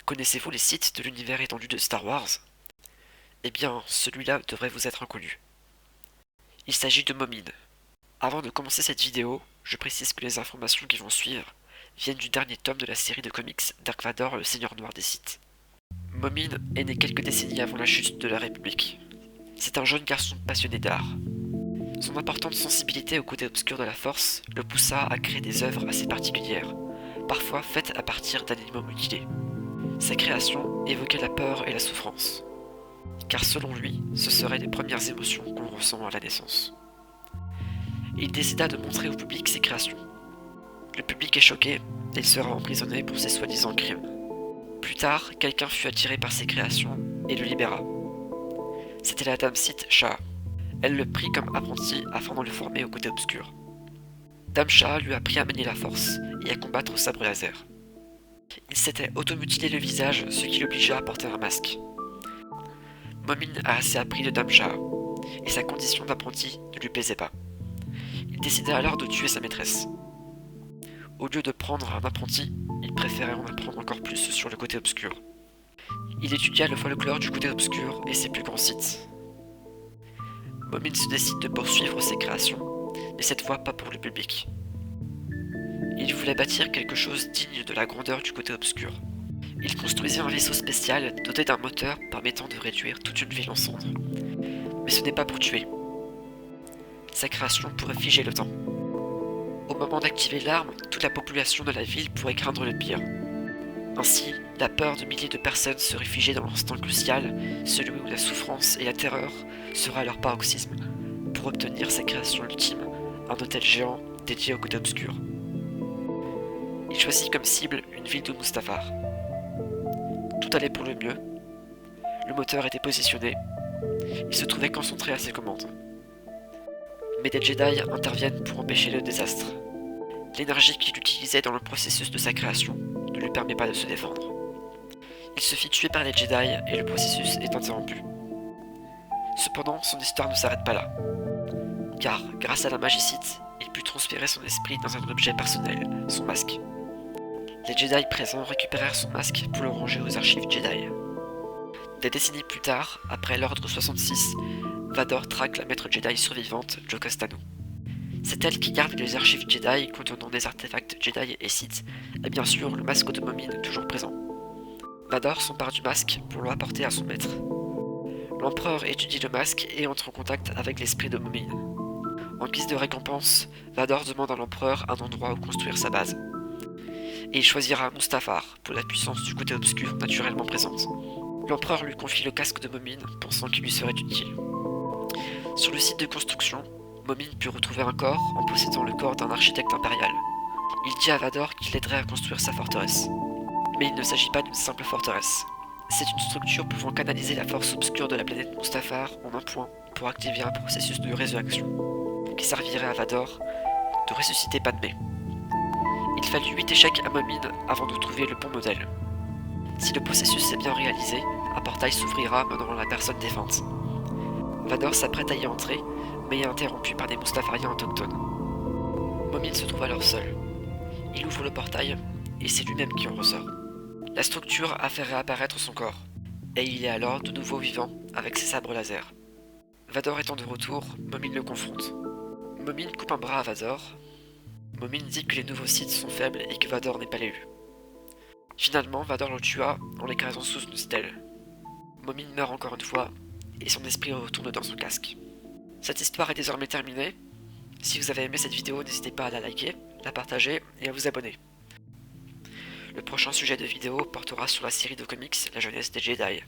Connaissez-vous les sites de l'univers étendu de Star Wars? Eh bien, celui-là devrait vous être inconnu. Il s'agit de Momine. Avant de commencer cette vidéo, je précise que les informations qui vont suivre viennent du dernier tome de la série de comics Dark Vador, le Seigneur Noir des Sith. Momine est né quelques décennies avant la chute de la République. C'est un jeune garçon passionné d'art. Son importante sensibilité au côté obscur de la Force le poussa à créer des œuvres assez particulières, parfois faites à partir d'animaux mutilés. Ses créations évoquaient la peur et la souffrance, car selon lui, ce seraient les premières émotions qu'on ressent à la naissance. Il décida de montrer au public ses créations. Le public est choqué et il sera emprisonné pour ses soi-disant crimes. Plus tard, quelqu'un fut attiré par ses créations et le libéra. C'était la dame Sith Shah. Elle le prit comme apprenti afin de le former au côté obscur. Dame Shah lui apprit à manier la force et à combattre au sabre laser. Il s'était automutilé le visage, ce qui l'obligea à porter un masque. Momine a assez appris de Dame Shah, et sa condition d'apprenti ne lui plaisait pas. Il décida alors de tuer sa maîtresse. Au lieu de prendre un apprenti, il préférait en apprendre encore plus sur le côté obscur. Il étudia le folklore du côté obscur et ses plus grands sites. Momine se décide de poursuivre ses créations, mais cette fois pas pour le public. Il voulait bâtir quelque chose digne de la grandeur du côté obscur. Il construisit un vaisseau spécial doté d'un moteur permettant de réduire toute une ville en cendres. Mais ce n'est pas pour tuer. Sa création pourrait figer le temps. Au moment d'activer l'arme, toute la population de la ville pourrait craindre le pire. Ainsi, la peur de milliers de personnes serait figée dans l'instant crucial, celui où la souffrance et la terreur seraient à leur paroxysme, pour obtenir sa création ultime, un hôtel géant dédié au côté obscur. Il choisit comme cible une ville de Mustafar. Tout allait pour le mieux. Le moteur était positionné. Il se trouvait concentré à ses commandes. Mais des Jedi interviennent pour empêcher le désastre. L'énergie qu'il utilisait dans le processus de sa création ne lui permet pas de se défendre. Il se fit tuer par les Jedi et le processus est interrompu. Cependant, son histoire ne s'arrête pas là. Car, grâce à la magie Sith, il put transférer son esprit dans un objet personnel, son masque. Les Jedi présents récupérèrent son masque pour le ranger aux archives Jedi. Des décennies plus tard, après l'ordre 66, Vador traque la maître Jedi survivante, Jocasta Tano. C'est elle qui garde les archives Jedi contenant des artefacts Jedi et Sith, et bien sûr le masque de Momine toujours présent. Vador s'empare du masque pour le rapporter à son maître. L'empereur étudie le masque et entre en contact avec l'esprit de Momine. En guise de récompense, Vador demande à l'empereur un endroit où construire sa base. Et il choisira Mustafar pour la puissance du côté obscur naturellement présente. L'empereur lui confie le casque de Momine, pensant qu'il lui serait utile. Sur le site de construction, Momine put retrouver un corps en possédant le corps d'un architecte impérial. Il dit à Vador qu'il l'aiderait à construire sa forteresse. Mais il ne s'agit pas d'une simple forteresse. C'est une structure pouvant canaliser la force obscure de la planète Mustafar en un point pour activer un processus de résurrection, qui servirait à Vador de ressusciter Padmé. Il fallut 8 échecs à Momine avant de trouver le bon modèle. Si le processus est bien réalisé, un portail s'ouvrira menant la personne défunte. Vador s'apprête à y entrer, mais est interrompu par des Mustafariens autochtones. Momine se trouve alors seul. Il ouvre le portail, et c'est lui-même qui en ressort. La structure a fait réapparaître son corps, et il est alors de nouveau vivant avec ses sabres laser. Vador étant de retour, Momine le confronte. Momine coupe un bras à Vador. Momine dit que les nouveaux Sith sont faibles et que Vador n'est pas l'élu. Finalement, Vador le tua en l'écrasant sous une stèle. Momine meurt encore une fois, et son esprit retourne dans son casque. Cette histoire est désormais terminée. Si vous avez aimé cette vidéo, n'hésitez pas à la liker, la partager et à vous abonner. Le prochain sujet de vidéo portera sur la série de comics La jeunesse des Jedi.